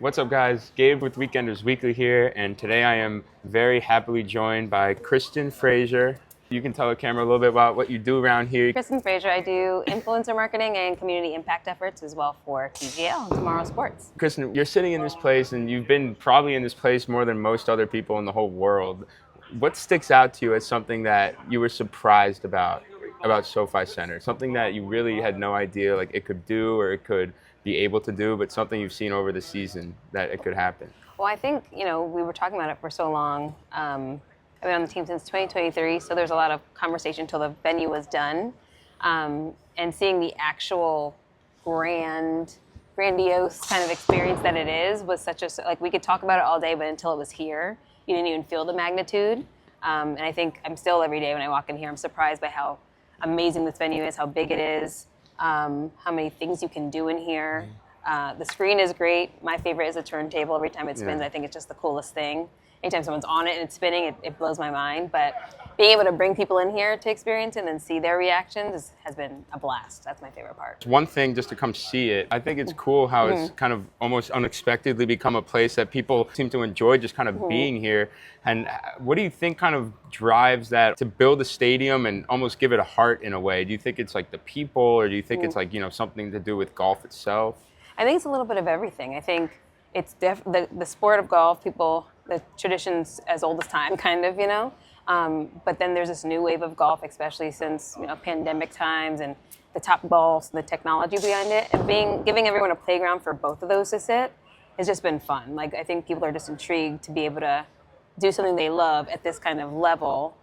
What's up, guys? Gabe with Weekenders Weekly here, and today I am very happily joined by Kristen Fraser. You can tell the camera a little bit about what you do around here. Kristen Fraser. I do influencer marketing and community impact efforts as well for TGL and Tomorrow Sports. Kristen, you're sitting in this place, and you've been probably in this place more than most other people in the whole world. What sticks out to you as something that you were surprised about SoFi Center? Something that you really had no idea like it could do or it could be able to do, but something you've seen over the season that it could happen? Well, I think, we were talking about it for so long. I've been on the team since 2023, so there's a lot of conversation until the venue was done. And seeing the actual grandiose kind of experience that it is was we could talk about it all day, but until it was here, you didn't even feel the magnitude. And I think I'm still every day when I walk in here, I'm surprised by how amazing this venue is, how big it is, how many things you can do in here. The screen is great. My favorite is a turntable. Every time it spins, I think it's just the coolest thing. Anytime someone's on it and it's spinning, it blows my mind. But being able to bring people in here to experience it and then see their reactions has been a blast. That's my favorite part. One thing, just to come see it, I think it's cool how it's kind of almost unexpectedly become a place that people seem to enjoy just kind of being here. And what do you think kind of drives that to build a stadium and almost give it a heart in a way? Do you think it's like the people, or do you think it's like, something to do with golf itself? I think it's a little bit of everything. I think it's the sport of golf, the tradition's as old as time, kind of, but then there's this new wave of golf, especially since, pandemic times and the top balls, the technology behind it, and giving everyone a playground for both of those to sit has just been fun. Like, I think people are just intrigued to be able to do something they love at this kind of level,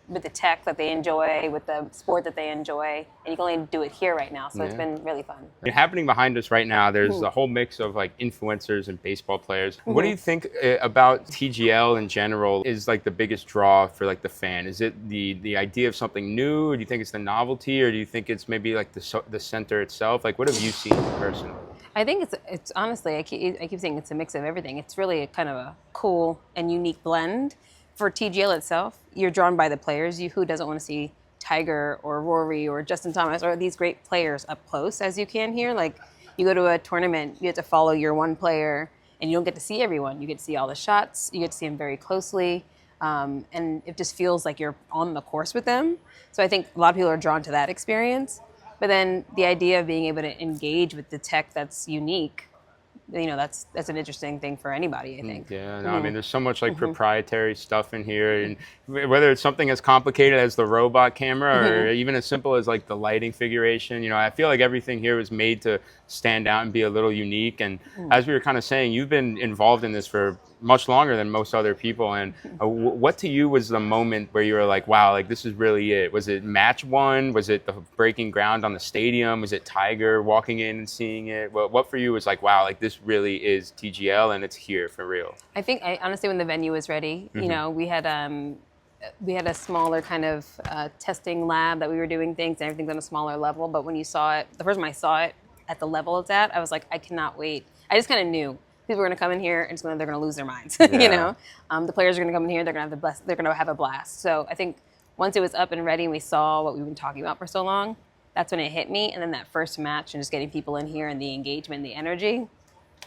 with the tech that they enjoy, with the sport that they enjoy, and you can only do it here right now, so it's been really fun. Happening behind us right now, there's a whole mix of like influencers and baseball players. What do you think about TGL in general is like the biggest draw for like the fan? Is it the idea of something new, or do you think it's the novelty, or do you think it's maybe like the center itself? Like, what have you seen personally? I think it's honestly, I keep saying it's a mix of everything. It's really kind of a cool and unique blend. For TGL itself, you're drawn by the players. Who doesn't want to see Tiger or Rory or Justin Thomas or these great players up close as you can here? Like, you go to a tournament, you have to follow your one player, and you don't get to see everyone. You get to see all the shots. You get to see them very closely, and it just feels like you're on the course with them. So I think a lot of people are drawn to that experience. But then the idea of being able to engage with the tech that's unique, that's an interesting thing for anybody, I think. Yeah, no, I mean, there's so much like proprietary stuff in here, and whether it's something as complicated as the robot camera or even as simple as like the lighting figuration, I feel like everything here was made to stand out and be a little unique. And as we were kind of saying, you've been involved in this for much longer than most other people. And what to you was the moment where you were like, wow, like this is really it? Was it match one? Was it the breaking ground on the stadium? Was it Tiger walking in and seeing it? What for you was like, wow, like this really is TGL and it's here for real? I think honestly, when the venue was ready, we had a smaller kind of testing lab that we were doing things, and everything's on a smaller level. But when you saw it, the first time I saw it at the level it's at, I was like, I cannot wait. I just kind of knew people were going to come in here and they're going to lose their minds. The players are going to come in here, they're going to have a blast. So I think once it was up and ready and we saw what we've been talking about for so long, that's when it hit me. And then that first match and just getting people in here and the engagement, the energy,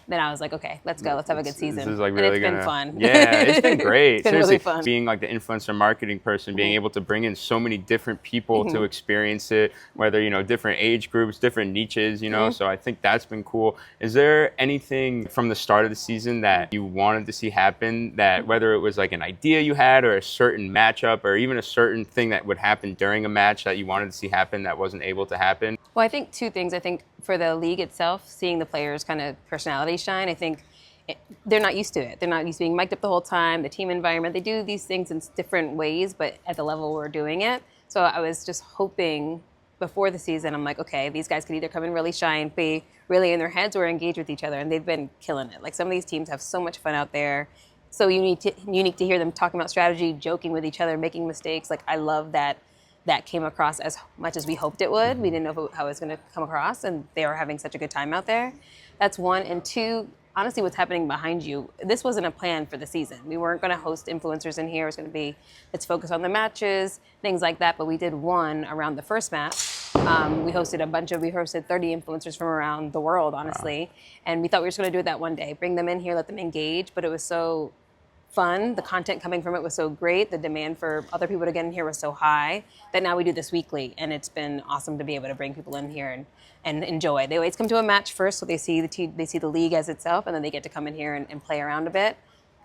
then I was like, okay, let's go. Let's have a good season. This is like really been fun. Yeah, it's been great. It's been Seriously, really fun. Being like the influencer marketing person, being able to bring in so many different people to experience it, whether, different age groups, different niches, so I think that's been cool. Is there anything from the start of the season that you wanted to see happen, that whether it was like an idea you had or a certain matchup or even a certain thing that would happen during a match that you wanted to see happen that wasn't able to happen? Well, I think two things. I think for the league itself, seeing the players' kind of personality shine, I think they're not used to it. They're not used to being mic'd up the whole time, the team environment. They do these things in different ways, but at the level we're doing it. So I was just hoping before the season, I'm like, okay, these guys could either come in really shy and be really in their heads or engage with each other, and they've been killing it. Like, some of these teams have so much fun out there. So unique to hear them talking about strategy, joking with each other, making mistakes. Like, I love that came across as much as we hoped it would. We didn't know how it was going to come across, and they were having such a good time out there. That's one. And two, honestly, what's happening behind you, this wasn't a plan for the season. We weren't going to host influencers in here. It was going to be, let's focus on the matches, things like that. But we did one around the first match. We hosted 30 influencers from around the world, honestly. Wow. And we thought we were just going to do it that one day, bring them in here, let them engage. But it was so fun. The content coming from it was so great. The demand for other people to get in here was so high that now we do this weekly. And it's been awesome to be able to bring people in here and enjoy. They always come to a match first, so they see the league as itself, and then they get to come in here and play around a bit.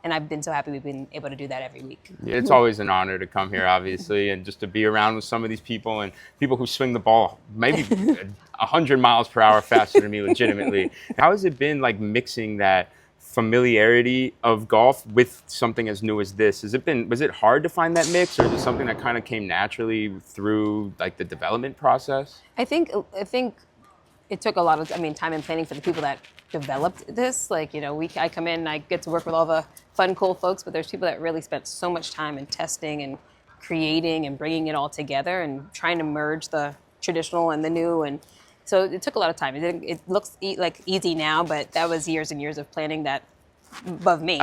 And I've been so happy we've been able to do that every week. Yeah, it's always an honor to come here, obviously, and just to be around with some of these people and people who swing the ball maybe 100 miles per hour faster than me, legitimately. How has it been like mixing that familiarity of golf with something as new as this? Was it hard to find that mix, or is it something that kind of came naturally through like the development process? I think it took a lot of time and planning for the people that developed this. Like, I come in and I get to work with all the fun, cool folks, but there's people that really spent so much time in testing and creating and bringing it all together and trying to merge the traditional and the new. And so it took a lot of time. It looks like easy now, but that was years and years of planning that above me.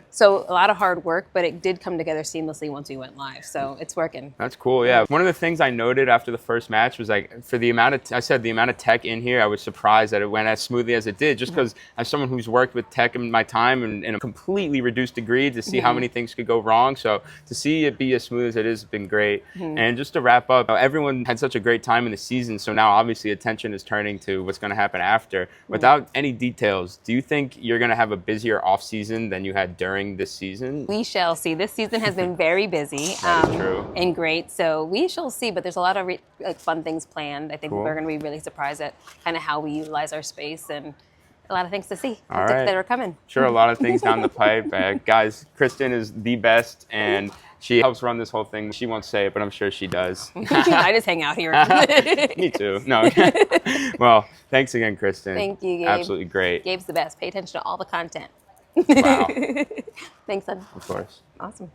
So a lot of hard work, but it did come together seamlessly once we went live. So it's working. That's cool. Yeah. One of the things I noted after the first match was like, for the amount of tech in here, I was surprised that it went as smoothly as it did, just because as someone who's worked with tech in my time and in a completely reduced degree, to see how many things could go wrong. So to see it be as smooth as it is has been great. And just to wrap up, everyone had such a great time in the season. So now obviously attention is turning to what's going to happen after. Without any details, do you think you're going to have a busier off season than you had during this season? We shall see. This season has been very busy true. And great. So we shall see. But there's a lot of fun things planned. I think we're going to be really surprised at kind of how we utilize our space, and a lot of things to see that are coming. Sure, a lot of things down the pipe. Guys, Kristen is the best, and she helps run this whole thing. She won't say it, but I'm sure she does. I just hang out here. Me too. No. Well, thanks again, Kristen. Thank you, Gabe. Absolutely great. Gabe's the best. Pay attention to all the content. Wow. Thanks, son. Of course. Awesome.